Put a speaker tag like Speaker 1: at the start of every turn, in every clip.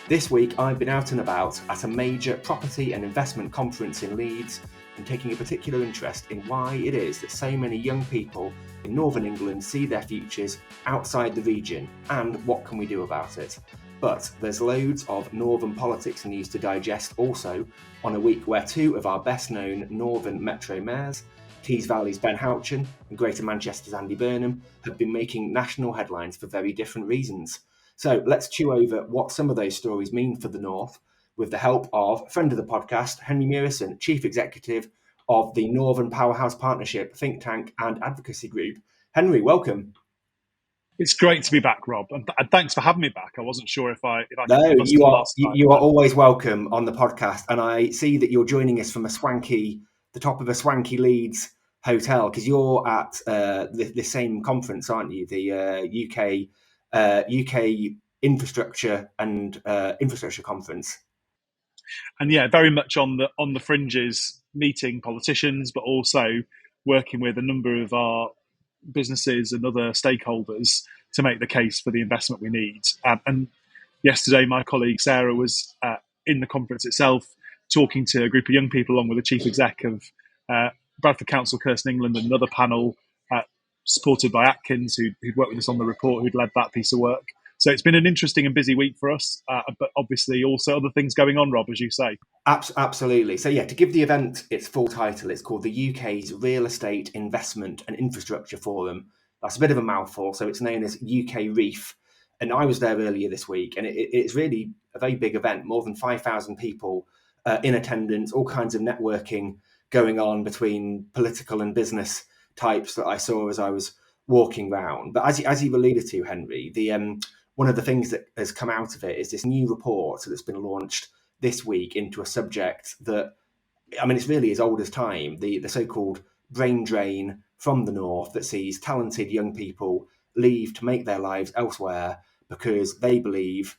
Speaker 1: This week I've been out and about at a major property and investment conference in Leeds and taking a particular interest in why it is that so many young people in Northern England see their futures outside the region and what can we do about it. But there's loads of Northern politics news to digest also on a week where two of our best known Northern Metro mayors, Tees Valley's Ben Houchen and Greater Manchester's Andy Burnham, have been making national headlines for very different reasons. So let's chew over what some of those stories mean for the North with the help of a friend of the podcast, Henri Murison, Chief Executive of the Northern Powerhouse Partnership think tank and advocacy group. Henri, welcome.
Speaker 2: It's great to be back, Rob, and thanks for having me back. I wasn't sure if I
Speaker 1: No, you are always welcome on the podcast, and I see that you're joining us from the top of a swanky Leeds hotel, because you're at the same conference, aren't you? The UK infrastructure and infrastructure conference.
Speaker 2: And yeah, very much on the fringes, meeting politicians, but also working with a number of our businesses and other stakeholders to make the case for the investment we need. And yesterday, my colleague Sarah was in the conference itself, talking to a group of young people along with the chief exec of Bradford Council, Kirsten England, and another panel supported by Atkins, who'd worked with us on the report, who'd led that piece of work. So it's been an interesting and busy week for us, but obviously also other things going on, Rob, as you say.
Speaker 1: Absolutely. So yeah, to give the event its full title, it's called the UK's Real Estate Investment and Infrastructure Forum. That's a bit of a mouthful, so it's known as UK REEF. And I was there earlier this week, and it's really a very big event, more than 5,000 people in attendance, all kinds of networking going on between political and business types that I saw as I was walking around. But as you alluded to, Henri, one of the things that has come out of it is this new report that's been launched this week into a subject that, I mean, it's really as old as time, the so-called brain drain from the North that sees talented young people leave to make their lives elsewhere because they believe,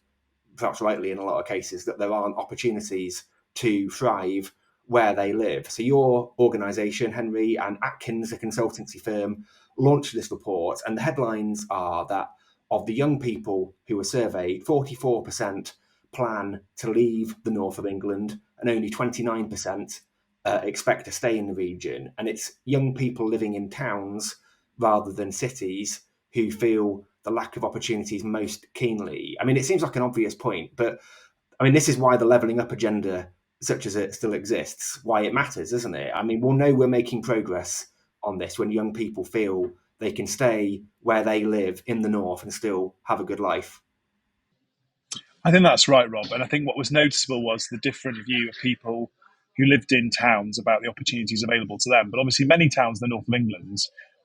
Speaker 1: perhaps rightly in a lot of cases, that there aren't opportunities to thrive where they live. So your organisation, Henri, and Atkins, a consultancy firm, launched this report, and the headlines are that of the young people who were surveyed, 44% plan to leave the north of England, and only 29% expect to stay in the region. And it's young people living in towns rather than cities who feel the lack of opportunities most keenly. I mean, it seems like an obvious point, but I mean, this is why the levelling up agenda, such as it still exists, why it matters, isn't it? I mean, we'll know we're making progress on this when young people feel they can stay where they live in the north and still have a good life.
Speaker 2: I think that's right, Rob. And I think what was noticeable was the different view of people who lived in towns about the opportunities available to them. But obviously many towns in the north of England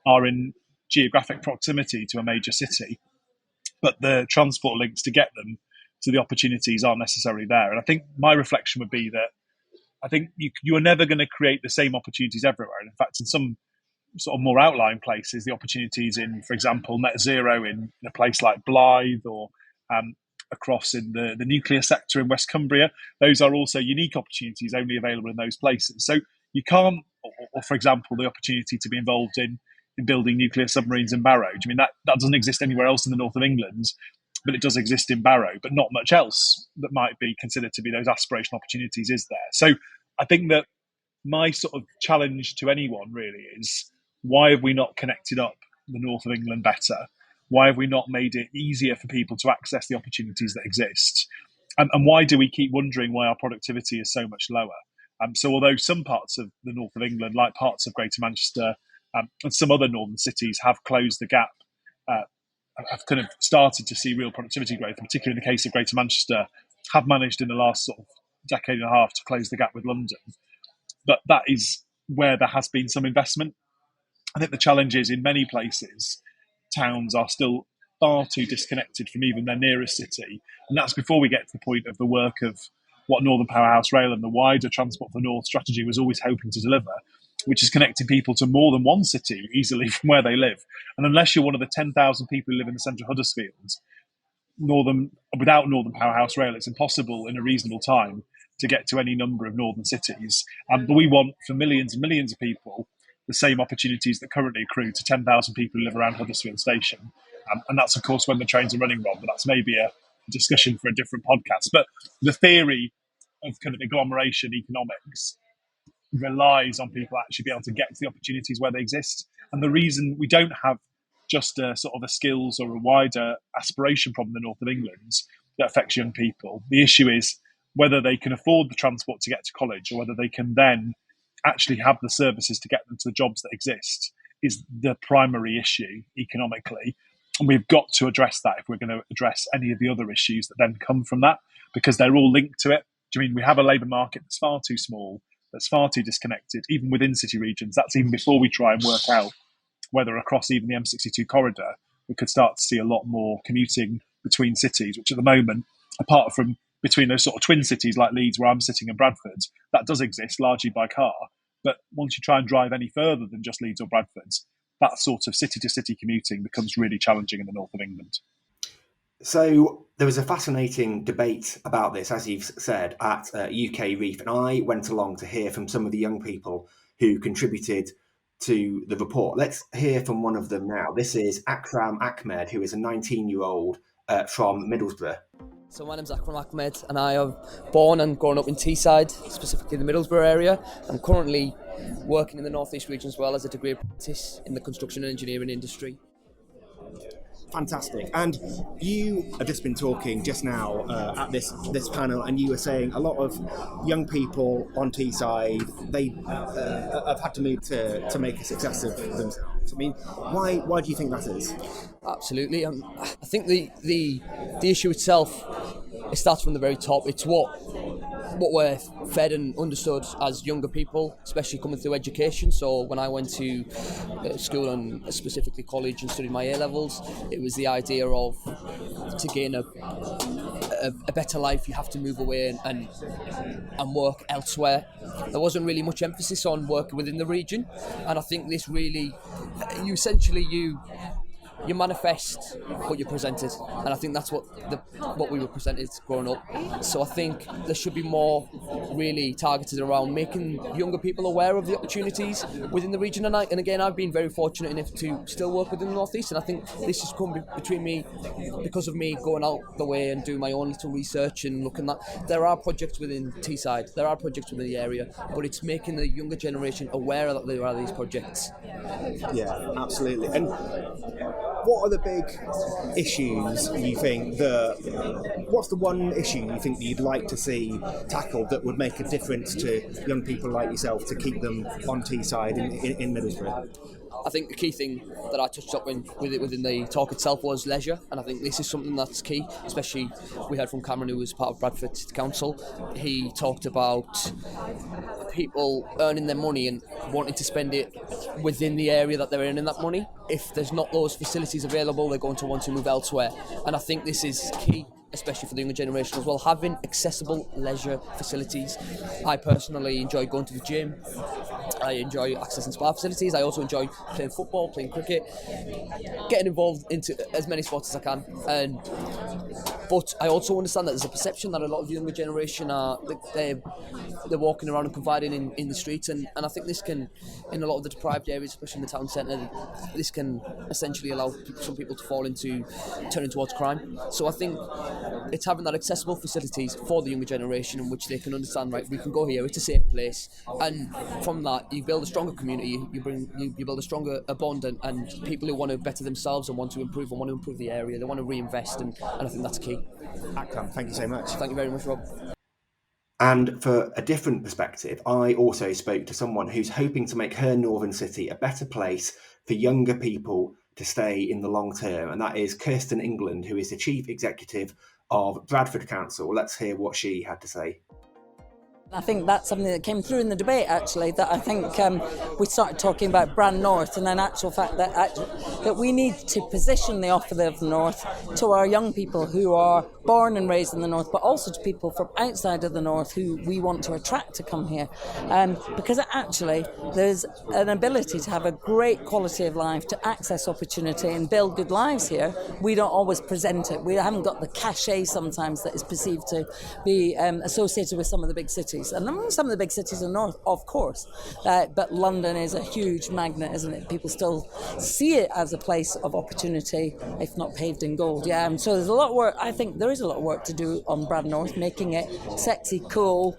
Speaker 2: are in geographic proximity to a major city, but the transport links to get them to the opportunities aren't necessarily there. And I think my reflection would be that I think you are never going to create the same opportunities everywhere. And in fact, in some sort of more outlying places, the opportunities in, for example, net zero in a place like Blyth or across in the nuclear sector in West Cumbria, those are also unique opportunities only available in those places. So you can't, or for example, the opportunity to be involved in building nuclear submarines in Barrow. I mean, that doesn't exist anywhere else in the north of England, but it does exist in Barrow, but not much else that might be considered to be those aspirational opportunities is there. So I think that my sort of challenge to anyone really is, why have we not connected up the north of England better? Why have we not made it easier for people to access the opportunities that exist? And why do we keep wondering why our productivity is so much lower? So although some parts of the north of England, like parts of Greater Manchester and some other northern cities, have closed the gap, have kind of started to see real productivity growth, particularly in the case of Greater Manchester, have managed in the last sort of decade and a half to close the gap with London. But that is where there has been some investment. I think the challenge is in many places, towns are still far too disconnected from even their nearest city. And that's before we get to the point of the work of what Northern Powerhouse Rail and the wider Transport for the North strategy was always hoping to deliver, which is connecting people to more than one city easily from where they live. And unless you're one of the 10,000 people who live in the centre of Huddersfield, without Northern Powerhouse Rail, it's impossible in a reasonable time to get to any number of northern cities. But we want for millions and millions of people the same opportunities that currently accrue to 10,000 people who live around Huddersfield Station. And that's, of course, when the trains are running, Rob, but that's maybe a discussion for a different podcast. But the theory of kind of agglomeration economics relies on people actually being able to get to the opportunities where they exist. And the reason we don't have just a sort of a skills or a wider aspiration problem in the north of England that affects young people. The issue is whether they can afford the transport to get to college or whether they can then actually have the services to get them to the jobs that exist is the primary issue economically. And we've got to address that if we're going to address any of the other issues that then come from that, because they're all linked to it. Do you mean we have a labour market that's far too small, that's far too disconnected, even within city regions? That's even before we try and work out whether across even the M62 corridor we could start to see a lot more commuting between cities, which at the moment, apart from between those sort of twin cities like Leeds, where I'm sitting, in Bradford, that does exist largely by car. But once you try and drive any further than just Leeds or Bradford, that sort of city-to-city commuting becomes really challenging in the north of England.
Speaker 1: So there was a fascinating debate about this, as you've said, at UK Reef, and I went along to hear from some of the young people who contributed to the report. Let's hear from one of them now. This is Akram Ahmed, who is a 19-year-old from Middlesbrough.
Speaker 3: So my name's Akram Ahmed, and I am born and grown up in Teesside, specifically the Middlesbrough area. I'm currently working in the North East region as well as a degree apprentice in the construction and engineering industry.
Speaker 1: Fantastic. And you have just been talking just now at this panel, and you were saying a lot of young people on Teesside, they have had to move to make a success of themselves. I mean, why do you think that is?
Speaker 3: Absolutely. I think the issue itself, it starts from the very top. It's what we're fed and understood as younger people, especially coming through education. So when I went to school and specifically college and studied my A-levels, it was the idea of to gain a better life, you have to move away and work elsewhere. There wasn't really much emphasis on work within the region, and I think this really, you manifest what you're presented, and I think that's what we were presented growing up. So I think there should be more really targeted around making younger people aware of the opportunities within the region. And again, I've been very fortunate enough to still work within the North East, and I think this has come between me because of me going out the way and doing my own little research and looking at. There are projects within Teesside, there are projects within the area, but it's making the younger generation aware that there are these projects.
Speaker 1: Yeah, absolutely. And what are the big issues you think what's the one issue you think that you'd like to see tackled that would make a difference to young people like yourself to keep them on Teesside in Middlesbrough?
Speaker 3: I think the key thing that I touched up within the talk itself was leisure, and I think this is something that's key. Especially, we heard from Cameron, who was part of Bradford City Council. He talked about people earning their money and wanting to spend it within the area that they're earning that money. If there's not those facilities available, they're going to want to move elsewhere, and I think this is key, especially for the younger generation as well, having accessible leisure facilities. I personally enjoy going to the gym. I enjoy accessing spa facilities. I also enjoy playing football, playing cricket, getting involved into as many sports as I can. But I also understand that there's a perception that a lot of the younger generation they're walking around and confiding in the streets, and I think this can, in a lot of the deprived areas, especially in the town centre, this can essentially allow some people to fall into turning towards crime. So I think it's having that accessible facilities for the younger generation in which they can understand, right, we can go here, it's a safe place, and from that you build a stronger community, you build a stronger bond, and people who want to better themselves and want to improve the area, they want to reinvest, and I think that's key.
Speaker 1: Akram, thank you so much.
Speaker 3: Thank you very much, Rob.
Speaker 1: And for a different perspective, I also spoke to someone who's hoping to make her northern city a better place for younger people to stay in the long term, and that is Kirsten England, who is the Chief Executive of Bradford Council. Let's hear what she had to say.
Speaker 4: I think that's something that came through in the debate, actually, that I think we started talking about Brand North, and in actual fact that we need to position the offer of the North to our young people who are born and raised in the North, but also to people from outside of the North who we want to attract to come here. Because actually there's an ability to have a great quality of life, to access opportunity and build good lives here. We don't always present it. We haven't got the cachet sometimes that is perceived to be associated with some of the big cities. cities, and among some of the big cities in the north, of course. But London is a huge magnet, isn't it? People still see it as a place of opportunity, if not paved in gold. Yeah, and so there's a lot of work. I think there is a lot of work to do on Brad North, making it sexy, cool,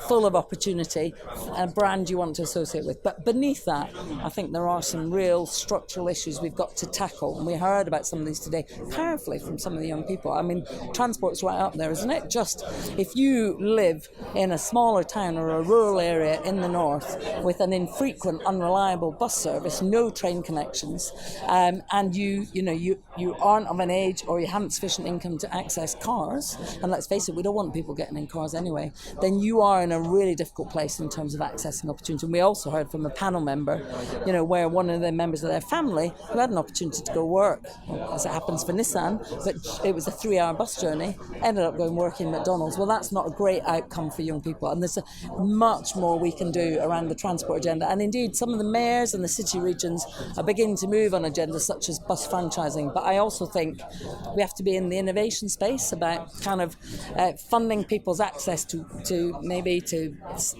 Speaker 4: full of opportunity, a brand you want to associate with. But beneath that, I think there are some real structural issues we've got to tackle, and we heard about some of these today powerfully from some of the young people. I mean, transport's right up there, isn't it? Just if you live in a smaller town or a rural area in the north with an infrequent, unreliable bus service, no train connections, and you aren't of an age or you haven't sufficient income to access cars, and let's face it, we don't want people getting in cars anyway, then you are in a really difficult place in terms of accessing opportunity. And we also heard from a panel member, where one of the members of their family who had an opportunity to go work, as it happens for Nissan, but it was a 3-hour bus journey, ended up going working at McDonald's. Well, that's not a great outcome for young people, and there's much more we can do around the transport agenda. And indeed, some of the mayors and the city regions are beginning to move on agendas such as bus franchising. But I also think we have to be in the innovation space about kind of funding people's access to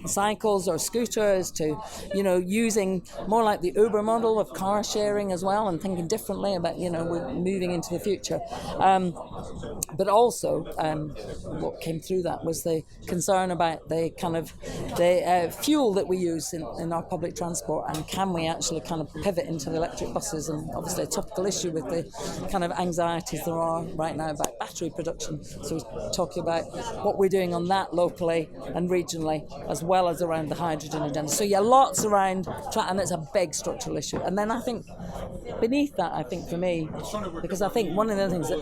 Speaker 4: cycles or scooters, to using more like the Uber model of car sharing as well, and thinking differently about we're moving into the future. But also what came through that was the concern about the kind of the fuel that we use in our public transport, and can we actually kind of pivot into the electric buses, and obviously a topical issue with the kind of anxieties there are right now about battery production. So we're talking about what we're doing on that locally and regionally, as well as around the hydrogen agenda. So yeah, lots around, and it's a big structural issue. And then I think beneath that, I think for me, because I think one of the things that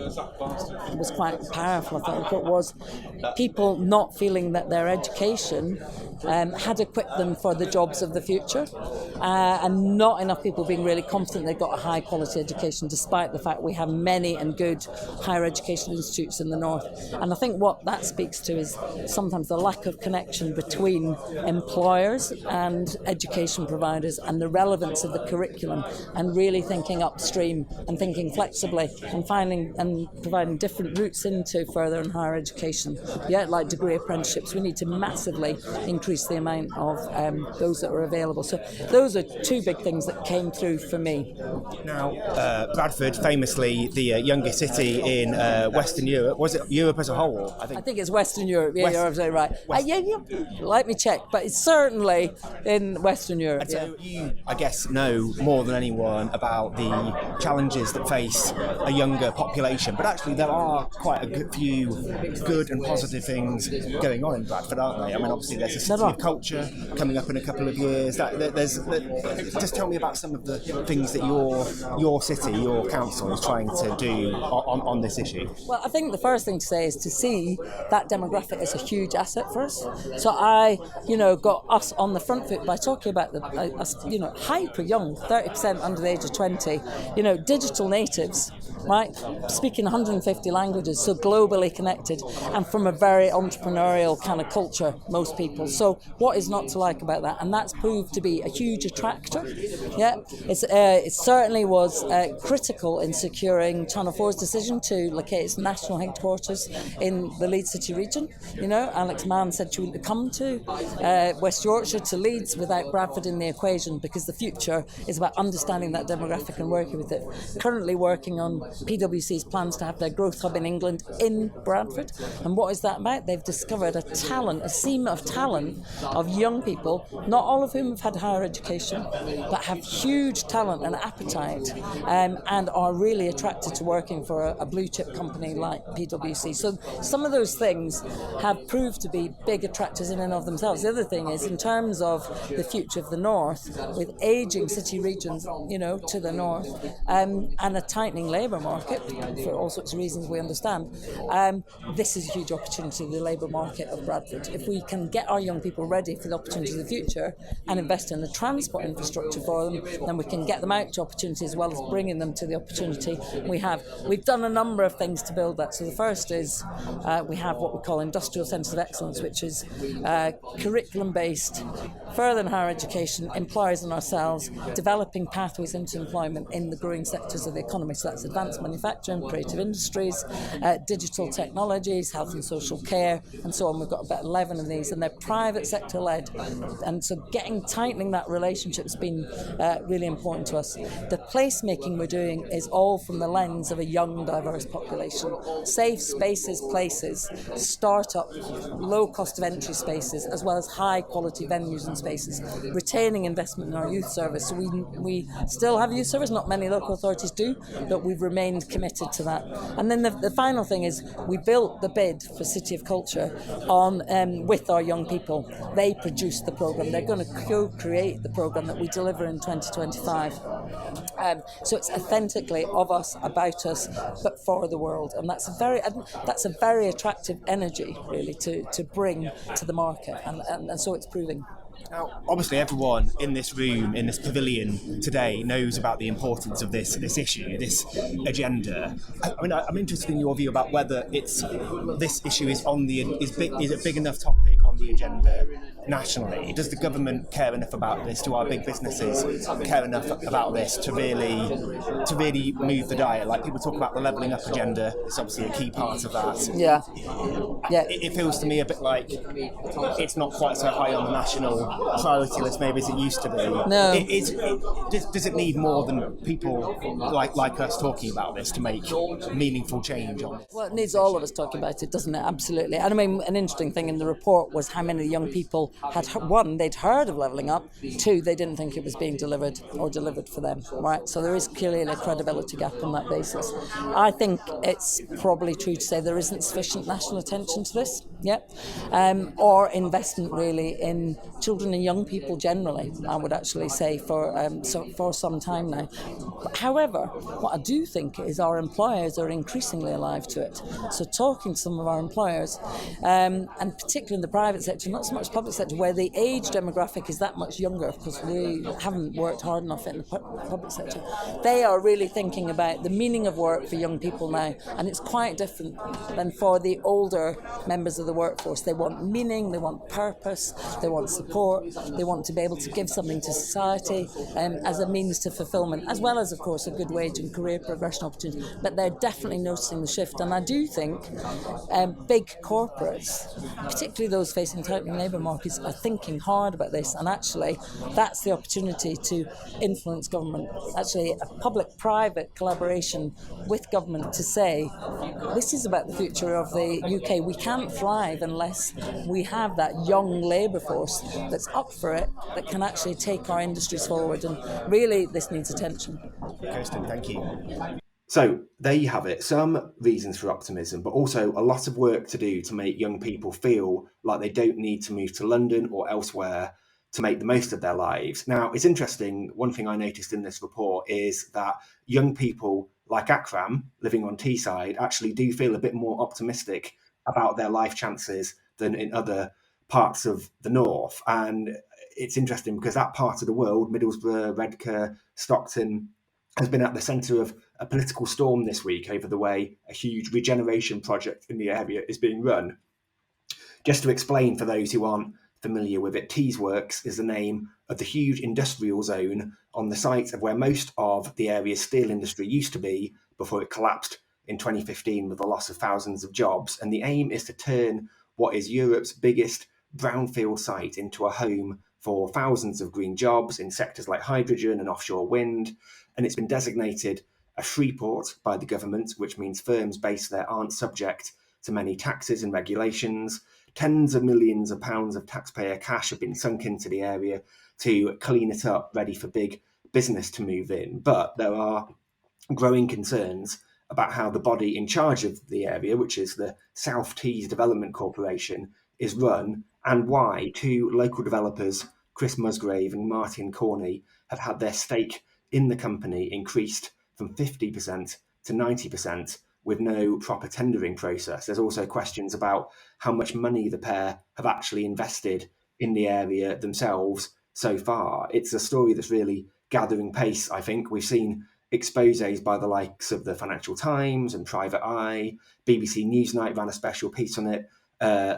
Speaker 4: was quite powerful, I thought, was people not feeling that their education had equipped them for the jobs of the future, and not enough people being really confident they got a high quality education, despite the fact we have many and good higher education institutes in the north. And I think what that speaks to is sometimes the lack of connection between employers and education providers, and the relevance of the curriculum, and really thinking upstream and thinking flexibly, and finding and providing different routes into further and higher education. Yeah, like degree apprenticeships, we need to massively increase the amount of those that are available. So those are two big things that came through for me.
Speaker 1: Now, Bradford, famously the youngest city in Western Europe. Was it Europe as a whole? I think
Speaker 4: it's Western Europe. Yeah, you're absolutely right. Let me check, but it's certainly in Western Europe.
Speaker 1: And so you, I guess, know more than anyone about the challenges that face a younger population, but actually there are quite a few good and positive things going on in Bradford, aren't they? I mean, obviously there's a city of culture coming up in a couple of years. Just tell me about some of the things that your city, your council is trying to do on this issue.
Speaker 4: Well, I think the first thing to say is to see that demographic as a huge asset for us. So I, got us on the front foot by talking about us, hyper young, 30% under the age of 20, digital natives, right? Speaking 150 languages, so globally connected, and from a very entrepreneurial kind of culture, most people. So what is not to like about that? And that's proved to be a huge attractor. Yeah, it certainly was critical in securing Channel 4's decision to locate its national headquarters in the Leeds City region. Alex Mann said she wouldn't come to West Yorkshire, to Leeds, without Bradford in the equation, because the future is about understanding that demographic and working with it. Currently working on PwC's plans to have their growth hub in England in Bradford. And what is that about? They've discovered a seam of talent of young people, not all of whom have had higher education, but have huge talent and appetite, and are really attracted to working for a blue chip company like PwC. So some of those things have proved to be big attractors in and of themselves. The other thing is, in terms of the future of the north, with ageing city regions, to the north, and a tightening labour market for all sorts of reasons we understand, this is a huge opportunity, the labour market of Bradford. If we can get our young people ready for the opportunities of the future and invest in the transport infrastructure for them, then we can get them out to opportunity as well as bringing them to the opportunity we have. We've done a number of things to build that. So the first is we have what we call industrial centres of excellence, which is curriculum-based, further and higher education, employers and ourselves, developing pathways into employment in the growing sectors of the economy. So that's advanced manufacturing, creative industries, digital technologies, health and social care, and so on. We've got about 11 of these, and they're private sector led. And so tightening that relationship has been really important to us. The placemaking we're doing is all from the lens of a young, diverse population. Safe spaces, places, start-up, low cost of entry spaces, as well as high quality venues and spaces. Retaining investment in our youth service. So we still have youth service, not many local authorities do, but we've remained committed to that. And then the final thing is we built the bid for City of Culture on with our young people. They produced the programme. They're going to co-create the programme that we deliver in 2025. So it's authentically of us, about us, but for the world. And that's a very attractive energy, really, to bring to the market. And so it's proving.
Speaker 1: Now, obviously, everyone in this room, in this pavilion today, knows about the importance of this issue, this agenda. I'm interested in your view about whether this issue is is a big enough topic on the agenda nationally. Does the government care enough about this? Do our big businesses care enough about this to really move the dial? Like, people talk about the levelling up agenda. It's obviously a key part of that.
Speaker 4: Yeah.
Speaker 1: It feels to me a bit like it's not quite so high on the national priority list maybe as it used to be.
Speaker 4: No.
Speaker 1: Does it need more than people like us talking about this to make meaningful change on it?
Speaker 4: Well, it needs all of us talking about it, doesn't it? Absolutely. And I mean, an interesting thing in the report was how many young people had, one, they'd heard of levelling up, two, they didn't think it was being delivered or delivered for them, right? So there is clearly a credibility gap on that basis. I think it's probably true to say there isn't sufficient national attention to this yet, or investment really in children and young people generally, I would actually say, for some time now. However, what I do think is our employers are increasingly alive to it. So talking to some of our employers, and particularly in the private sector, not so much public sector, where the age demographic is that much younger, because we haven't worked hard enough in the public sector, they are really thinking about the meaning of work for young people now, and it's quite different than for the older members of the workforce. They want meaning, they want purpose, they want support, they want to be able to give something to society as a means to fulfilment, as well as, of course, a good wage and career progression opportunity. But they're definitely noticing the shift, and I do think big corporates, particularly those facing tightening labour markets, are thinking hard about this, and actually that's the opportunity to influence government, actually a public-private collaboration with government to say this is about the future of the UK. We can't thrive unless we have that young labour force that's up for it, that can actually take our industries forward, and really this needs attention.
Speaker 1: Kirsten, thank you. So there you have it, some reasons for optimism, but also a lot of work to do to make young people feel like they don't need to move to London or elsewhere to make the most of their lives. Now, it's interesting, one thing I noticed in this report is that young people like Akram, living on Teesside, actually do feel a bit more optimistic about their life chances than in other parts of the north. And it's interesting because that part of the world, Middlesbrough, Redcar, Stockton, has been at the centre of a political storm this week over the way a huge regeneration project in the area is being run. Just to explain for those who aren't familiar with it, Teesworks is the name of the huge industrial zone on the site of where most of the area's steel industry used to be before it collapsed in 2015 with the loss of thousands of jobs. And the aim is to turn what is Europe's biggest brownfield site into a home for thousands of green jobs in sectors like hydrogen and offshore wind. And it's been designated a free port by the government, which means firms based there aren't subject to many taxes and regulations. Tens of millions of pounds of taxpayer cash have been sunk into the area to clean it up, ready for big business to move in. But there are growing concerns about how the body in charge of the area, which is the South Tees Development Corporation, is run, and why two local developers, Chris Musgrave and Martin Corney, have had their stake in the company increased from 50% to 90% with no proper tendering process. There's also questions about how much money the pair have actually invested in the area themselves so far. It's a story that's really gathering pace, I think. We've seen exposés by the likes of the Financial Times and Private Eye. BBC Newsnight ran a special piece on it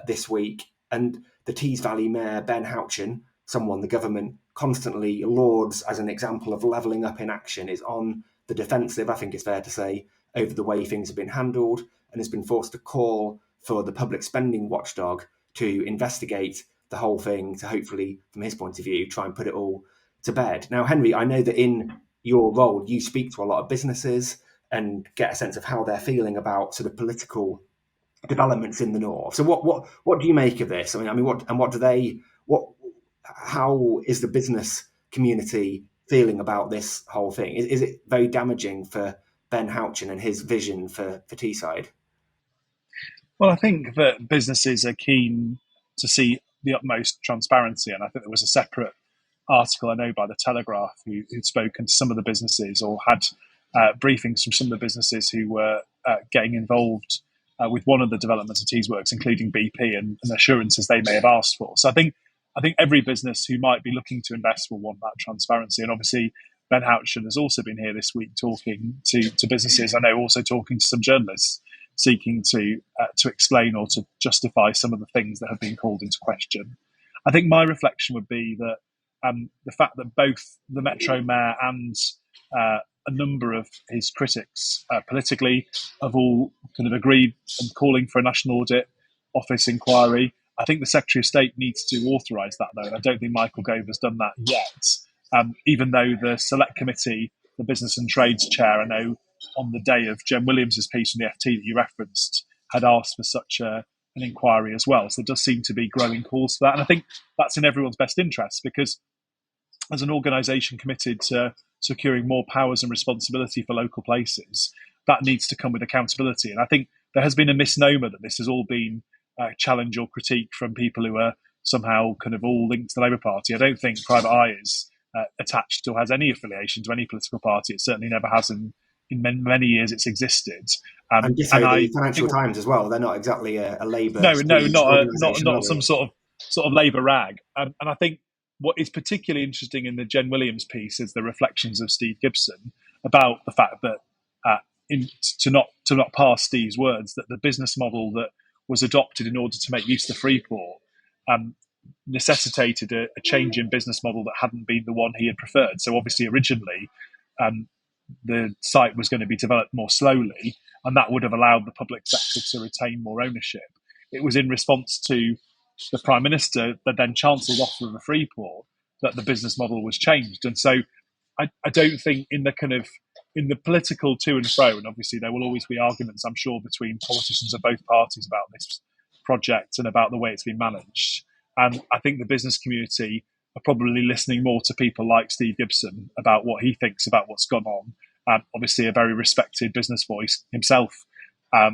Speaker 1: this week. And the Tees Valley Mayor, Ben Houchen, someone the government constantly lauds as an example of levelling up in action, is on the defensive, I think it's fair to say, over the way things have been handled, and has been forced to call for the public spending watchdog to investigate the whole thing, to hopefully, from his point of view, try and put it all to bed. Now, Henri, I know that in your role, you speak to a lot of businesses and get a sense of how they're feeling about sort of political developments in the north. So what do you make of this? How is the business community feeling about this whole thing? Is it very damaging for Ben Houchen and his vision for Teesside?
Speaker 2: Well, I think that businesses are keen to see the utmost transparency, and I think there was a separate article I know by the Telegraph who'd spoken to some of the businesses or had briefings from some of the businesses who were getting involved with one of the developments of Teesworks, including BP, and assurances they may have asked for. So I think every business who might be looking to invest will want that transparency. And obviously, Ben Houchen has also been here this week talking to businesses. I know also talking to some journalists seeking to explain or to justify some of the things that have been called into question. I think my reflection would be that the fact that both the Metro Mayor and a number of his critics politically have all kind of agreed and calling for a National Audit Office inquiry. I think the Secretary of State needs to authorise that, though, and I don't think Michael Gove has done that yet, even though the Select Committee, the Business and Trades Chair, I know on the day of Jen Williams' piece from the FT that you referenced, had asked for such an inquiry as well. So there does seem to be growing calls for that. And I think that's in everyone's best interest, because as an organisation committed to securing more powers and responsibility for local places, that needs to come with accountability. And I think there has been a misnomer that this has all been challenge or critique from people who are somehow kind of all linked to the Labour Party. I don't think Private Eye is attached or has any affiliation to any political party. It certainly never has in many years it's existed.
Speaker 1: And the Financial Times as well. They're not exactly a Labour.
Speaker 2: No, not some sort of Labour rag. And I think what is particularly interesting in the Jen Williams piece is the reflections of Steve Gibson about the fact that to not parse Steve's words, that the business model that was adopted in order to make use of the Freeport necessitated a change in business model that hadn't been the one he had preferred. So obviously originally the site was going to be developed more slowly, and that would have allowed the public sector to retain more ownership. It was in response to the Prime Minister, the then Chancellor's offer of a Freeport, that the business model was changed. And so I don't think in the political to and fro, and obviously there will always be arguments, I'm sure, between politicians of both parties about this project and about the way it's been managed. And I think the business community are probably listening more to people like Steve Gibson about what he thinks about what's gone on. Obviously a very respected business voice himself, a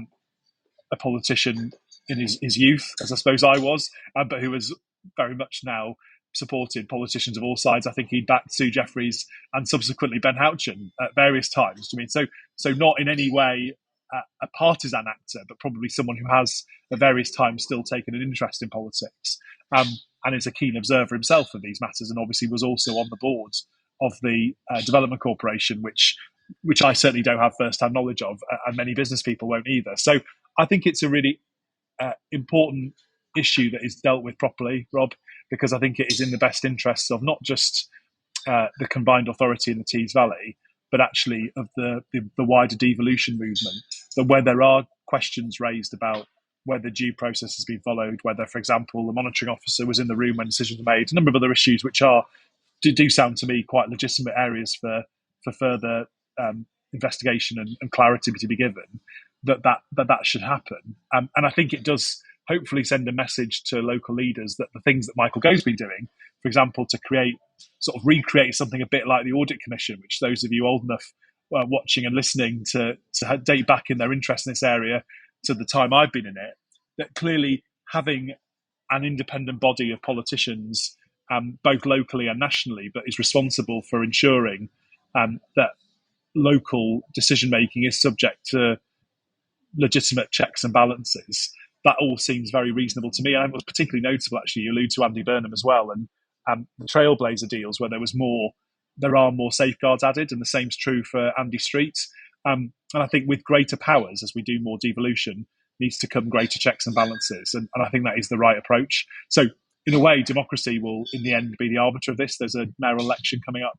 Speaker 2: politician in his youth, as I suppose I was, but who has very much now supported politicians of all sides. I think he backed Sue Jeffreys and subsequently Ben Houchen at various times. I mean, so not in any way a partisan actor, but probably someone who has at various times still taken an interest in politics, and is a keen observer himself of these matters, and obviously was also on the board of the Development Corporation, which I certainly don't have first-hand knowledge of, and many business people won't either. So I think it's a really important issue that is dealt with properly, Rob, because I think it is in the best interests of not just the combined authority in the Tees Valley, but actually of the wider devolution movement, that where there are questions raised about whether due process has been followed, whether, for example, the monitoring officer was in the room when decisions were made, a number of other issues which do sound to me quite legitimate areas for further investigation and clarity to be given, that should happen. And I think it does hopefully send a message to local leaders that the things that Michael Gove's been doing, for example, to recreate something a bit like the Audit Commission, which those of you old enough watching and listening to date back in their interest in this area to the time I've been in it, that clearly having an independent body of politicians, both locally and nationally, but is responsible for ensuring that local decision-making is subject to legitimate checks and balances, that all seems very reasonable to me. And it was particularly notable, actually, you allude to Andy Burnham as well, and the Trailblazer deals where there are more safeguards added, and the same's true for Andy Street. And I think with greater powers, as we do more devolution, needs to come greater checks and balances. And I think that is the right approach. So in a way, democracy will, in the end, be the arbiter of this. There's a mayoral election coming up.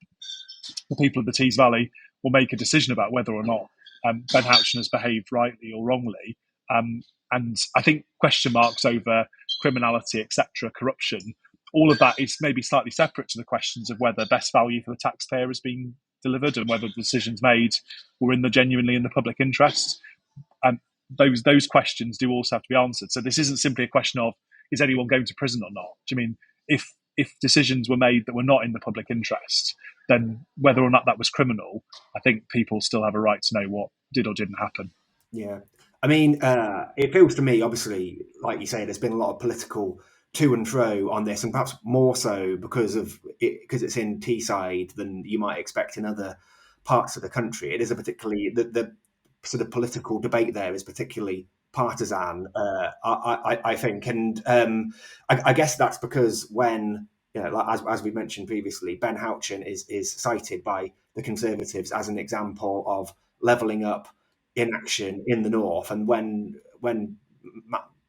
Speaker 2: The people of the Tees Valley will make a decision about whether or not Ben Houchen has behaved rightly or wrongly. And I think question marks over criminality, etc., corruption. All of that is maybe slightly separate to the questions of whether best value for the taxpayer is being delivered and whether the decisions made were genuinely in the public interest. And those questions do also have to be answered. So this isn't simply a question of, is anyone going to prison or not? Do you mean if decisions were made that were not in the public interest, then whether or not that was criminal, I think people still have a right to know what did or didn't happen.
Speaker 1: Yeah. I mean, it feels to me, obviously, like you say, there's been a lot of political to and fro on this, and perhaps more so because it's in Teesside than you might expect in other parts of the country. It is a particularly the sort of political debate there is particularly partisan, I think, and I guess that's because when, you know, like, as we mentioned previously, Ben Houchen is cited by the Conservatives as an example of levelling up inaction in the north, and when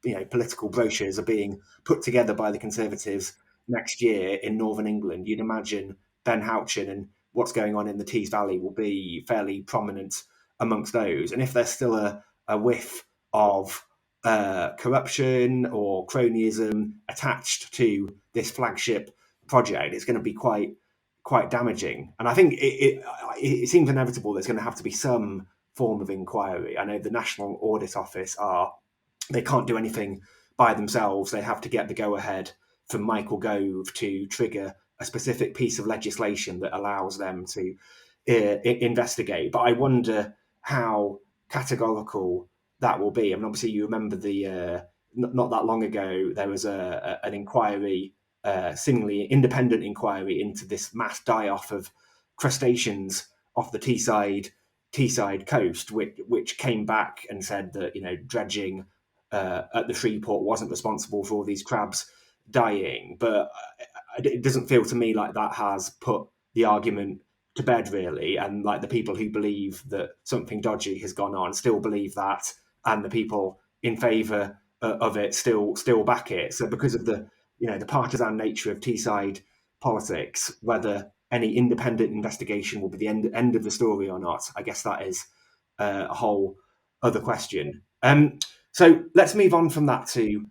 Speaker 1: you know, political brochures are being put together by the Conservatives next year in Northern England, you'd imagine Ben Houchen and what's going on in the Tees Valley will be fairly prominent amongst those. And if there's still a whiff of corruption or cronyism attached to this flagship project, it's going to be quite damaging. And I think it seems inevitable there's going to have to be some form of inquiry. I know the National Audit Office they can't do anything by themselves. They have to get the go-ahead from Michael Gove to trigger a specific piece of legislation that allows them to investigate. But I wonder how categorical that will be. I mean, obviously, you remember not that long ago, there was an inquiry, seemingly independent inquiry into this mass die-off of crustaceans off the Teesside coast, which came back and said that, you know, dredging at the Freeport wasn't responsible for all these crabs dying. But it doesn't feel to me like that has put the argument to bed, really. And like the people who believe that something dodgy has gone on still believe that, and the people in favour of it still back it. So because of the partisan nature of Teesside politics, whether any independent investigation will be the end of the story or not, I guess that is a whole other question. So let's move on from that to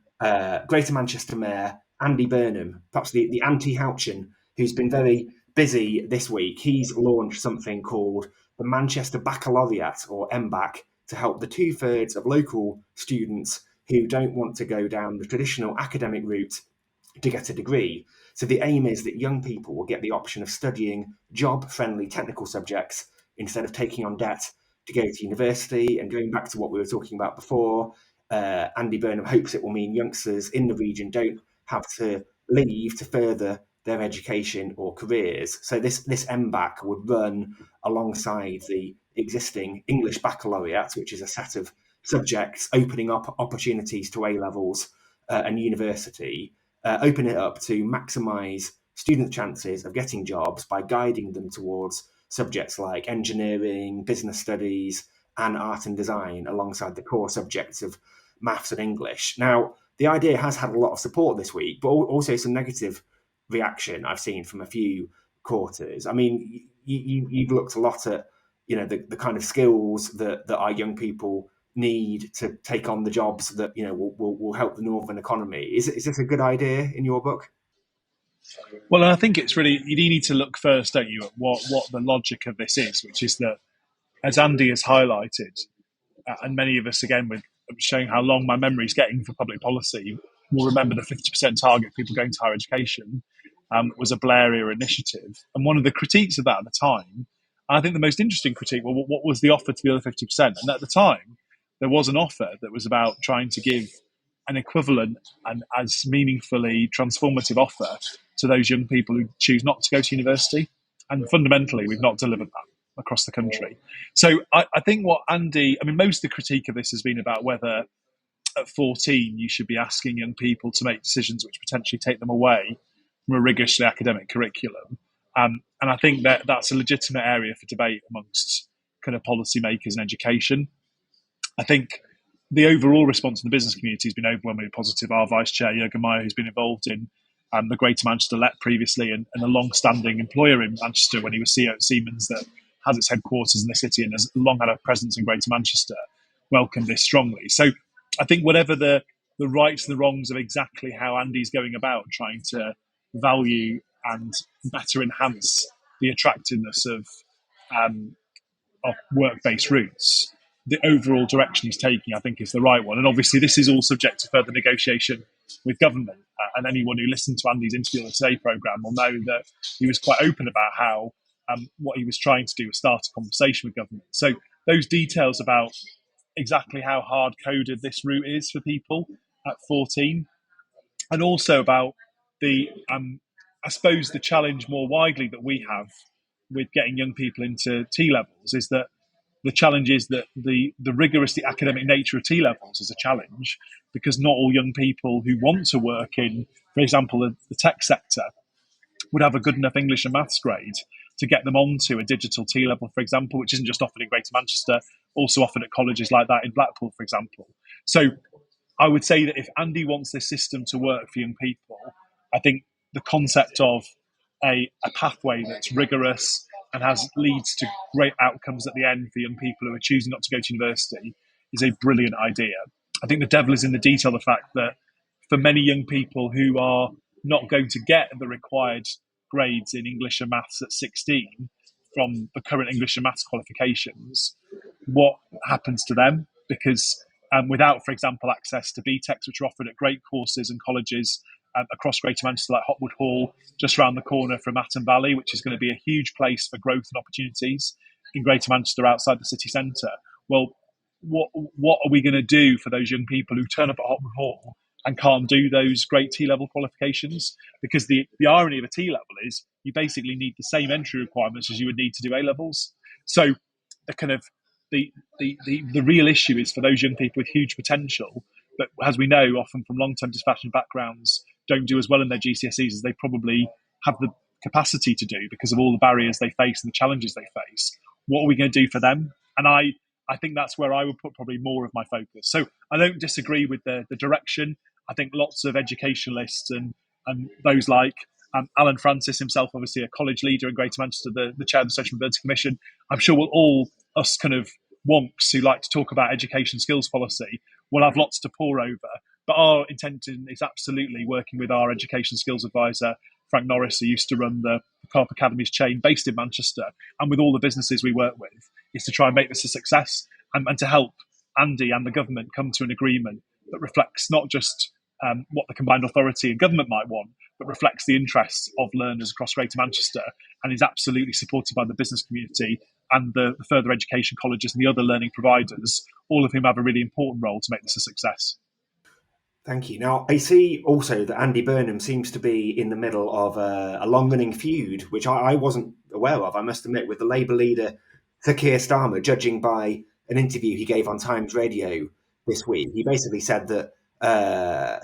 Speaker 1: Greater Manchester Mayor Andy Burnham, perhaps the anti-Houchen, who's been very busy this week. He's launched something called the Manchester Baccalaureate, or MBAC, to help the 2/3 of local students who don't want to go down the traditional academic route to get a degree. So the aim is that young people will get the option of studying job-friendly technical subjects instead of taking on debt to go to university. And going back to what we were talking about before, Andy Burnham hopes it will mean youngsters in the region don't have to leave to further their education or careers. So this MBAC would run alongside the existing English Baccalaureate, which is a set of subjects opening up opportunities to A-levels and university, open it up to maximise student chances of getting jobs by guiding them towards subjects like engineering, business studies, and art and design, alongside the core subjects of maths and English. Now, the idea has had a lot of support this week, but also some negative reaction I've seen from a few quarters. I mean, you've looked a lot at, you know, the kind of skills that our young people need to take on the jobs that, you know, will help the northern economy. Is this a good idea in your book?
Speaker 2: Well, I think it's really, you need to look first, don't you, at what the logic of this is, which is that, as Andy has highlighted, and many of us, again, with showing how long my memory is getting for public policy, will remember the 50% target for people going to higher education was a Blair-era initiative. And one of the critiques of that at the time, I think the most interesting critique, well, what was the offer to the other 50%? And at the time, there was an offer that was about trying to give an equivalent and as meaningfully transformative offer to those young people who choose not to go to university. And fundamentally, we've not delivered that across the country. So I think what Andy, I mean, most of the critique of this has been about whether at 14 you should be asking young people to make decisions which potentially take them away from a rigorously academic curriculum. And I think that's a legitimate area for debate amongst kind of policymakers and education. I think the overall response in the business community has been overwhelmingly positive. Our Vice Chair, Jürgen Meyer, who's been involved in the Greater Manchester LEP previously and a long-standing employer in Manchester when he was CEO at Siemens that has its headquarters in the city and has long had a presence in Greater Manchester, welcomed this strongly. So I think whatever the the rights and the wrongs of exactly how Andy's going about trying to value and better enhance the attractiveness of work-based routes. The overall direction he's taking, I think, is the right one. And obviously, this is all subject to further negotiation with government. And anyone who listened to Andy's interview on the Today programme will know that he was quite open about how what he was trying to do was start a conversation with government. So those details about exactly how hard-coded this route is for people at 14, and also about the, I suppose, the challenge more widely that we have with getting young people into T-levels is that the challenge is that the rigorous academic nature of T-levels is a challenge, because not all young people who want to work in, for example, the tech sector would have a good enough English and maths grade to get them onto a digital T-level, for example, which isn't just offered in Greater Manchester, also offered at colleges like that in Blackpool, for example. So I would say that if Andy wants this system to work for young people, I think the concept of a pathway that's rigorous and leads to great outcomes at the end for young people who are choosing not to go to university is a brilliant idea. I think the devil is in the detail, the fact that for many young people who are not going to get the required grades in English and maths at 16 from the current English and maths qualifications, what happens to them? Because without, for example, access to BTECs, which are offered at great courses and colleges across Greater Manchester, like Hotwood Hall, just around the corner from Atton Valley, which is going to be a huge place for growth and opportunities in Greater Manchester outside the city centre. Well, what are we going to do for those young people who turn up at Hotwood Hall and can't do those great T-level qualifications? Because the irony of a T-level is you basically need the same entry requirements as you would need to do A-levels. So the real issue is for those young people with huge potential, but as we know, often from long-term dispassionate backgrounds, don't do as well in their GCSEs as they probably have the capacity to do because of all the barriers they face and the challenges they face. What are we going to do for them? And I think that's where I would put probably more of my focus. So I don't disagree with the direction. I think lots of educationalists and those like Alan Francis himself, obviously a college leader in Greater Manchester, the chair of the Social Mobility Commission, I'm sure we'll all, us kind of wonks who like to talk about education skills policy, will have lots to pore over. But our intention is absolutely working with our education skills advisor, Frank Norris, who used to run the Carp Academies chain based in Manchester, and with all the businesses we work with, is to try and make this a success and to help Andy and the government come to an agreement that reflects not just what the combined authority and government might want, but reflects the interests of learners across Greater Manchester, and is absolutely supported by the business community and the further education colleges and the other learning providers, all of whom have a really important role to make this a success.
Speaker 1: Thank you. Now, I see also that Andy Burnham seems to be in the middle of a long-running feud, which I wasn't aware of, I must admit, with the Labour leader, Sir Keir Starmer, judging by an interview he gave on Times Radio this week. He basically said that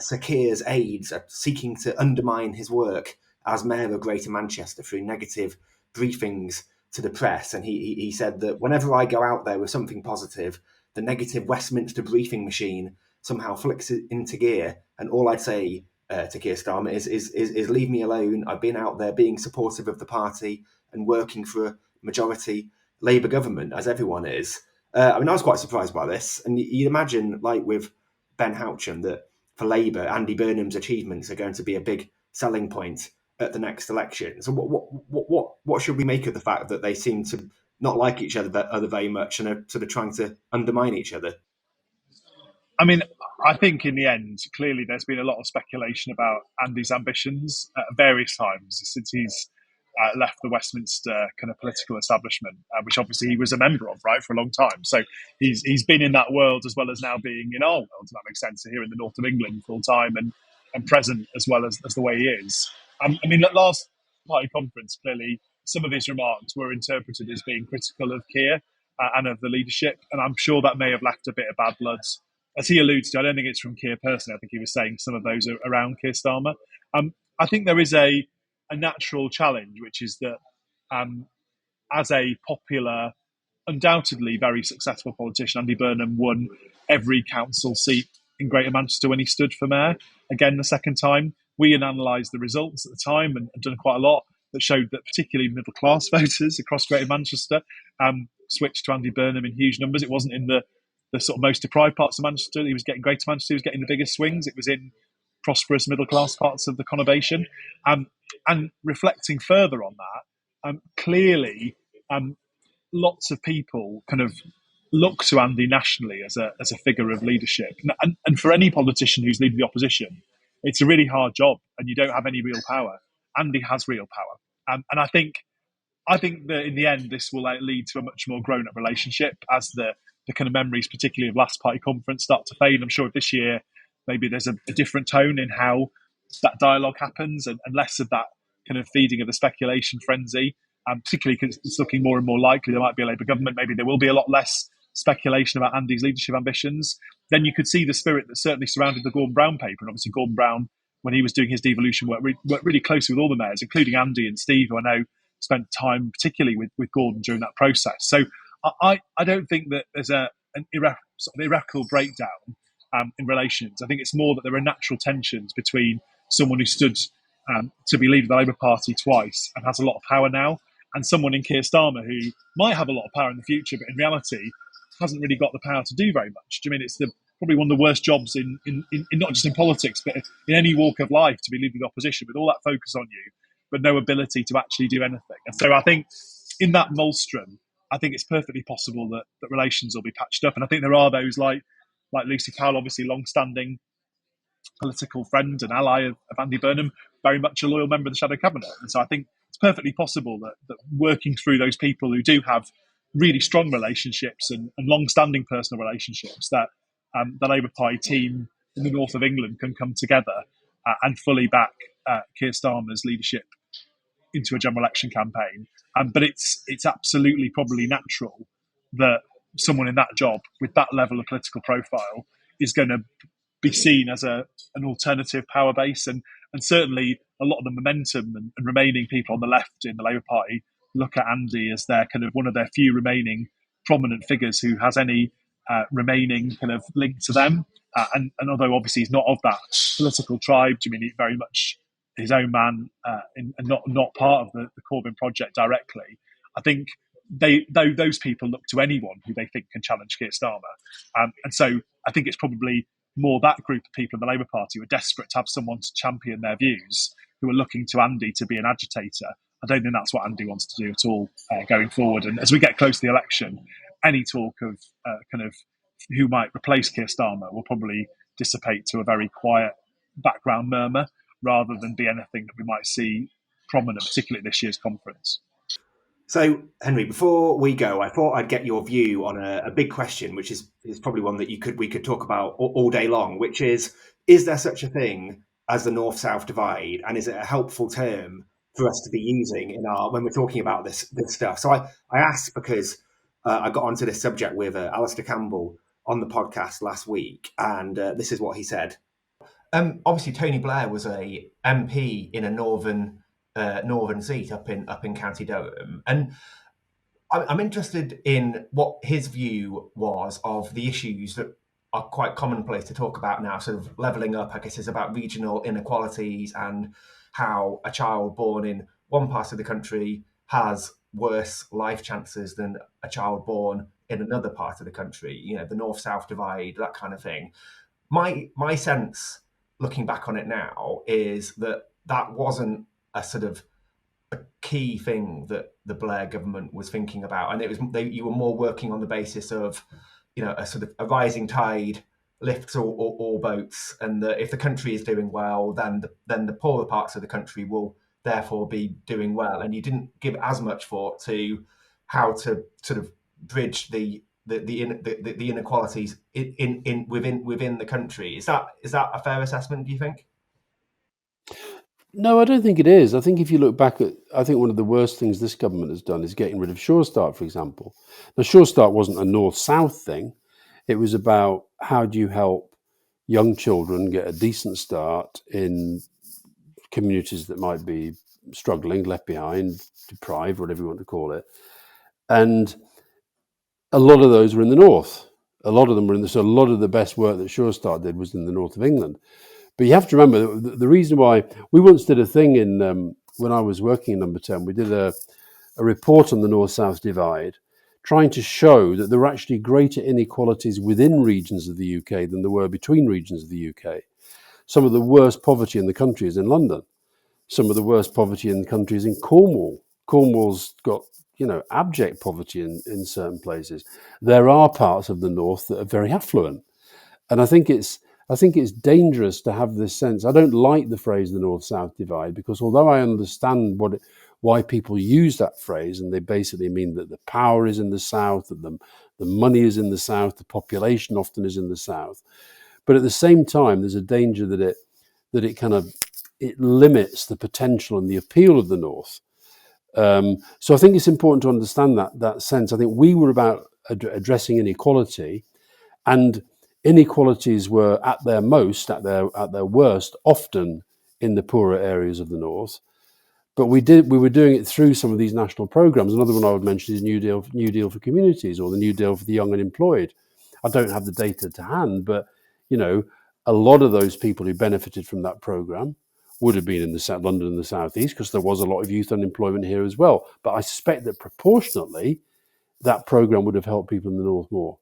Speaker 1: Sir Keir's aides are seeking to undermine his work as Mayor of Greater Manchester through negative briefings to the press. And he said that whenever I go out there with something positive, the negative Westminster briefing machine somehow flicks it into gear. And all I'd say to Keir Starmer is leave me alone. I've been out there being supportive of the party and working for a majority Labour government, as everyone is. I was quite surprised by this. And you'd imagine, like with Ben Houchen, that for Labour, Andy Burnham's achievements are going to be a big selling point at the next election. So what should we make of the fact that they seem to not like each other very much and are sort of trying to undermine each other?
Speaker 2: I mean, I think in the end, clearly there's been a lot of speculation about Andy's ambitions at various times since he's left the Westminster kind of political establishment, which obviously he was a member of, right, for a long time. So he's been in that world as well as now being in our world, if that makes sense, here in the north of England full time and present as well as the way he is. I mean, at last party conference, clearly some of his remarks were interpreted as being critical of Keir and of the leadership, and I'm sure that may have left a bit of bad blood. As he alludes to, I don't think it's from Keir personally. I think he was saying some of those are around Keir Starmer. I think there is a natural challenge, which is that as a popular, undoubtedly very successful politician, Andy Burnham won every council seat in Greater Manchester when he stood for mayor. Again, the second time, we had analysed the results at the time and done quite a lot that showed that particularly middle-class voters across Greater Manchester switched to Andy Burnham in huge numbers. It wasn't in the the sort of most deprived parts of Manchester. He was getting Greater Manchester. He was getting the biggest swings. It was in prosperous middle class parts of the conurbation. And reflecting further on that, clearly, lots of people kind of look to Andy nationally as a figure of leadership. And for any politician who's leading the opposition, it's a really hard job, and you don't have any real power. Andy has real power, and I think that in the end, this will lead to a much more grown-up relationship as the kind of memories, particularly of last party conference, start to fade. I'm sure this year maybe there's a different tone in how that dialogue happens, and less of that kind of feeding of the speculation frenzy. Particularly because it's looking more and more likely there might be a Labour government. Maybe there will be a lot less speculation about Andy's leadership ambitions. Then you could see the spirit that certainly surrounded the Gordon Brown paper. And obviously Gordon Brown, when he was doing his devolution work, worked really closely with all the mayors, including Andy and Steve, who I know spent time particularly with Gordon during that process. So I don't think that there's an irreparable breakdown in relations. I think it's more that there are natural tensions between someone who stood to be leader of the Labour Party twice and has a lot of power now, and someone in Keir Starmer who might have a lot of power in the future, but in reality hasn't really got the power to do very much. Do you mean it's probably one of the worst jobs in not just in politics, but in any walk of life, to be leading the opposition with all that focus on you, but no ability to actually do anything? And so I think in that maelstrom, I think it's perfectly possible that relations will be patched up. And I think there are those like Lucy Powell, obviously long-standing political friend and ally of Andy Burnham, very much a loyal member of the Shadow Cabinet. And so I think it's perfectly possible that working through those people who do have really strong relationships and long-standing personal relationships, that the Labour Party team in the north of England can come together and fully back Keir Starmer's leadership into a general election campaign. But it's absolutely probably natural that someone in that job with that level of political profile is going to be seen as an alternative power base. And certainly a lot of the momentum and remaining people on the left in the Labour Party look at Andy as their kind of one of their few remaining prominent figures who has any remaining kind of link to them. And although obviously he's not of that political tribe, I mean, he's very much his own man and not part of the Corbyn project directly, I think those people look to anyone who they think can challenge Keir Starmer. And so I think it's probably more that group of people in the Labour Party who are desperate to have someone to champion their views, who are looking to Andy to be an agitator. I don't think that's what Andy wants to do at all going forward. And as we get close to the election, any talk of kind of who might replace Keir Starmer will probably dissipate to a very quiet background murmur, rather than be anything that we might see prominent, particularly at this year's conference.
Speaker 1: So, Henry, before we go, I thought I'd get your view on a big question, which is probably one that we could talk about all day long, which is there such a thing as the North-South Divide, and is it a helpful term for us to be using when we're talking about this stuff? So I asked because I got onto this subject with Alastair Campbell on the podcast last week, and this is what he said. Obviously, Tony Blair was a MP in a northern seat up in County Durham, and I'm interested in what his view was of the issues that are quite commonplace to talk about now, sort of levelling up, I guess, is about regional inequalities and how a child born in one part of the country has worse life chances than a child born in another part of the country, you know, the North-South Divide, that kind of thing. My sense, looking back on it now, is that wasn't a sort of a key thing that the Blair government was thinking about, and it was you were more working on the basis of, you know, a sort of a rising tide lifts all boats, and that if the country is doing well, then the poorer parts of the country will therefore be doing well, and you didn't give as much thought to how to sort of bridge the inequalities within the country. Is that a fair assessment, do you think?
Speaker 5: No, I don't think it is. I think if you look back I think one of the worst things this government has done is getting rid of Sure Start, for example. Now, Sure Start wasn't a north-south thing. It was about how do you help young children get a decent start in communities that might be struggling, left behind, deprived, whatever you want to call it. And a lot of those were in the north. A lot of them were so a lot of the best work that Sure Start did was in the north of England. But you have to remember the reason why we once did a thing in when I was working in Number 10, we did a report on the North-South Divide trying to show that there are actually greater inequalities within regions of the UK than there were between regions of the UK. Some of the worst poverty in the country is in London. Some of the worst poverty in the country is in Cornwall. Cornwall's got, abject poverty in certain places. There are parts of the north that are very affluent. And I think it's dangerous to have this sense. I don't like the phrase the North-South divide, because although I understand why people use that phrase, and they basically mean that the power is in the south, that the money is in the south, the population often is in the south. But at the same time, there's a danger that it limits the potential and the appeal of the north. So I think it's important to understand that sense. I think we were about addressing inequality, and inequalities were at their most, at their worst, often in the poorer areas of the north. But we were doing it through some of these national programs. Another one I would mention is New Deal for Communities, or the New Deal for the Young and Employed. I don't have the data to hand, but a lot of those people who benefited from that program would have been in London and the southeast, because there was a lot of youth unemployment here as well. But I suspect that proportionately, that program would have helped people in the north more.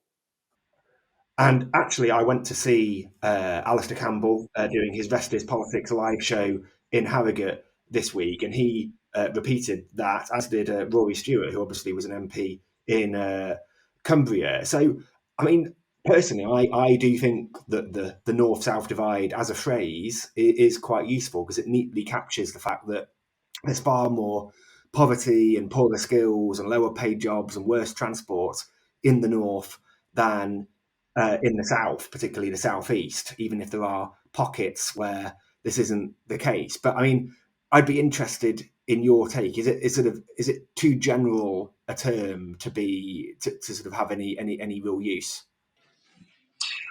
Speaker 1: And actually, I went to see Alastair Campbell doing his Rest is Politics live show in Harrogate this week, and he repeated that, as did Rory Stewart, who obviously was an MP in Cumbria. So, I mean, personally, I do think that the North-South divide as a phrase is quite useful, because it neatly captures the fact that there's far more poverty and poorer skills and lower paid jobs and worse transport in the north than in the south, particularly the southeast, even if there are pockets where this isn't the case. But I mean, I'd be interested in your take. Is it too general a term to sort of have any real use?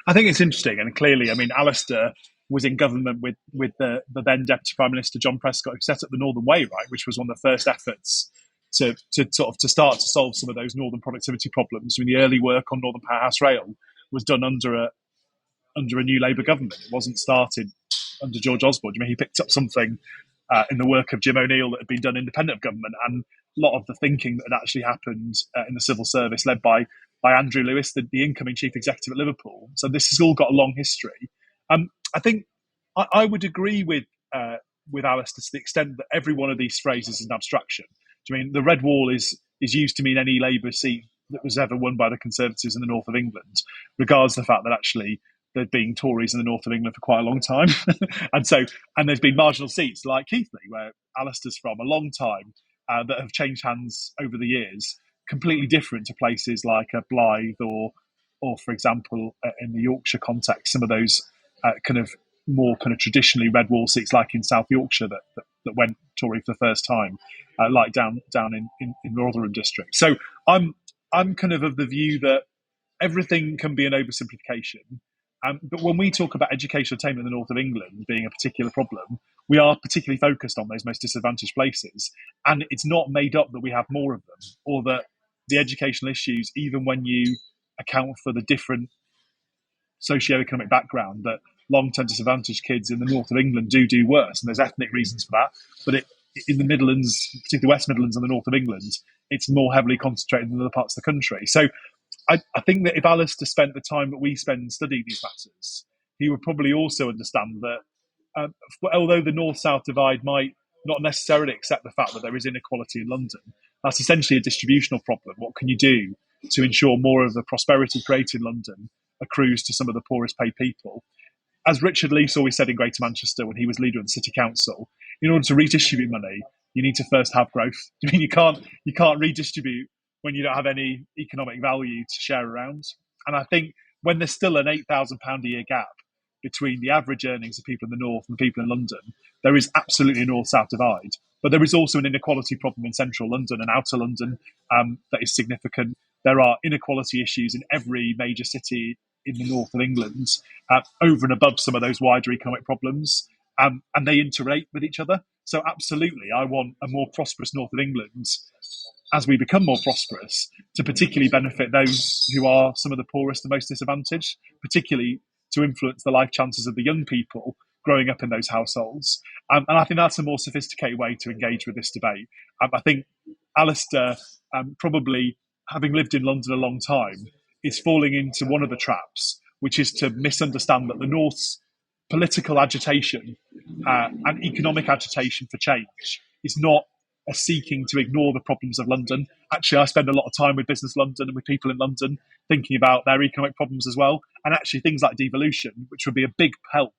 Speaker 2: I think it's interesting, and clearly, I mean, Alastair was in government with the then Deputy Prime Minister John Prescott, who set up the Northern Way, right, which was one of the first efforts to start to solve some of those northern productivity problems. I mean, the early work on Northern Powerhouse Rail was done under a new Labour government. It wasn't started under George Osborne. I mean, he picked up something in the work of Jim O'Neill that had been done independent of government, and a lot of the thinking that had actually happened in the civil service, led by Andrew Lewis, the incoming chief executive at Liverpool. So this has all got a long history. I think I would agree with Alastair to the extent that every one of these phrases is an abstraction. I mean, the red wall is used to mean any Labour seat that was ever won by the Conservatives in the north of England, regardless of the fact that actually there'd been Tories in the north of England for quite a long time. and there's been marginal seats like Keighley, where Alastair's from, a long time, that have changed hands over the years, completely different to places like Blythe or for example, in the Yorkshire context, some of those more traditionally red wall seats, like in South Yorkshire, that went Tory for the first time, like down in Rotherham district. So I'm kind of the view that everything can be an oversimplification. But when we talk about educational attainment in the north of England being a particular problem, we are particularly focused on those most disadvantaged places. And it's not made up that we have more of them, or that the educational issues, even when you account for the different socioeconomic background, that long-term disadvantaged kids in the north of England do worse. And there's ethnic reasons for that. But in the Midlands, particularly the West Midlands and the north of England, it's more heavily concentrated than other parts of the country. So I think that if Alastair spent the time that we spend studying these matters, he would probably also understand that although the North-South divide might not necessarily accept the fact that there is inequality in London, that's essentially a distributional problem. What can you do to ensure more of the prosperity created in London accrues to some of the poorest paid people? As Richard Leese always said in Greater Manchester when he was leader of the City Council, in order to redistribute money, you need to first have growth. I mean, you can't redistribute when you don't have any economic value to share around. And I think when there's still an £8,000 a year gap between the average earnings of people in the north and the people in London, there is absolutely a north-south divide. But there is also an inequality problem in central London and outer London that is significant. There are inequality issues in every major city in the north of England, over and above some of those wider economic problems, and they interrelate with each other. So absolutely, I want a more prosperous north of England, as we become more prosperous, to particularly benefit those who are some of the poorest and most disadvantaged, particularly to influence the life chances of the young people growing up in those households. And I think that's a more sophisticated way to engage with this debate. I think Alastair probably having lived in London a long time, is falling into one of the traps, which is to misunderstand that the North's political agitation and economic agitation for change is not a seeking to ignore the problems of London. Actually, I spend a lot of time with Business London and with people in London thinking about their economic problems as well. And actually things like devolution, which would be a big help,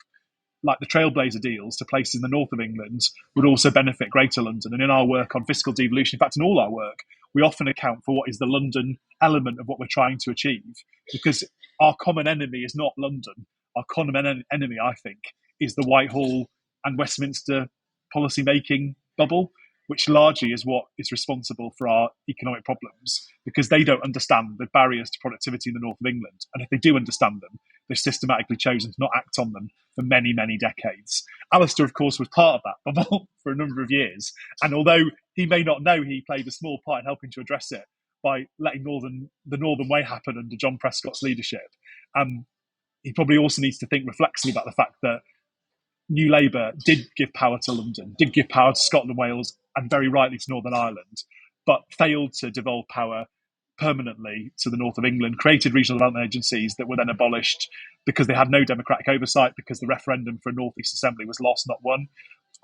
Speaker 2: like the Trailblazer deals to places in the north of England, would also benefit Greater London. And in our work on fiscal devolution, in fact, in all our work, we often account for what is the London element of what we're trying to achieve, because our common enemy is not London. Our common enemy, I think, is the Whitehall and Westminster policy-making bubble, which largely is what is responsible for our economic problems, because they don't understand the barriers to productivity in the north of England. And if they do understand them, they've systematically chosen to not act on them for many, many decades. Alastair, of course, was part of that bubble for a number of years. And although he may not know he played a small part in helping to address it by letting the Northern Way happen under John Prescott's leadership, he probably also needs to think reflexively about the fact that New Labour did give power to London, did give power to Scotland and Wales, and very rightly to Northern Ireland, but failed to devolve power permanently to the north of England, created regional development agencies that were then abolished because they had no democratic oversight, because the referendum for a North East Assembly was lost, not won.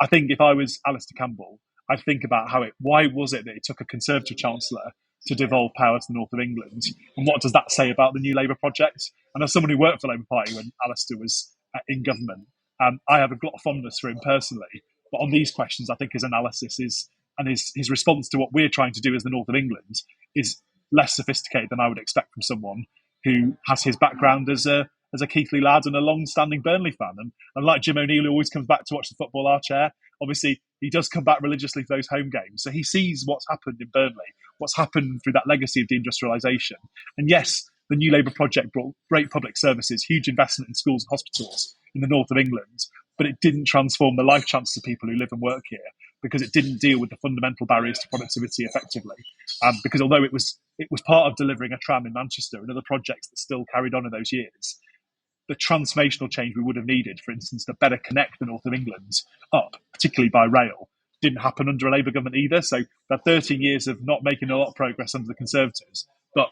Speaker 2: I think if I was Alastair Campbell, I'd think about why was it that it took a Conservative Chancellor to devolve power to the north of England, and what does that say about the New Labour project? And as someone who worked for the Labour Party when Alastair was in government, I have a lot of fondness for him personally. But on these questions, I think his analysis and his response to what we're trying to do as the north of England is less sophisticated than I would expect from someone who has his background as a Keighley lad and a long-standing Burnley fan. And like Jim O'Neill, who always comes back to watch the football, our chair, obviously he does come back religiously for those home games. So he sees what's happened in Burnley, what's happened through that legacy of deindustrialisation. And yes, the New Labour project brought great public services, huge investment in schools and hospitals in the north of England, but it didn't transform the life chances of people who live and work here, because it didn't deal with the fundamental barriers to productivity effectively. Because although it was part of delivering a tram in Manchester and other projects that still carried on in those years, the transformational change we would have needed, for instance, to better connect the north of England up, particularly by rail, didn't happen under a Labour government either. So there are 13 years of not making a lot of progress under the Conservatives, but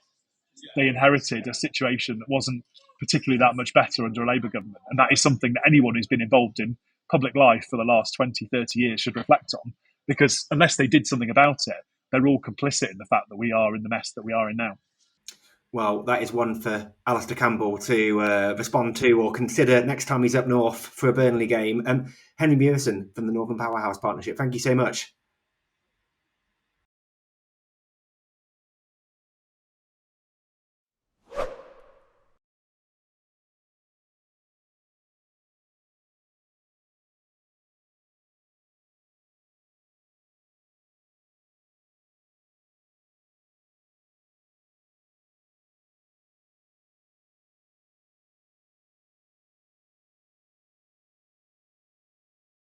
Speaker 2: they inherited a situation that wasn't particularly that much better under a Labour government. And that is something that anyone who's been involved in public life for the last 20, 30 years should reflect on, because unless they did something about it, they're all complicit in the fact that we are in the mess that we are in now.
Speaker 1: Well, that is one for Alastair Campbell to respond to or consider next time he's up north for a Burnley game. Henri Murison from the Northern Powerhouse Partnership, thank you so much.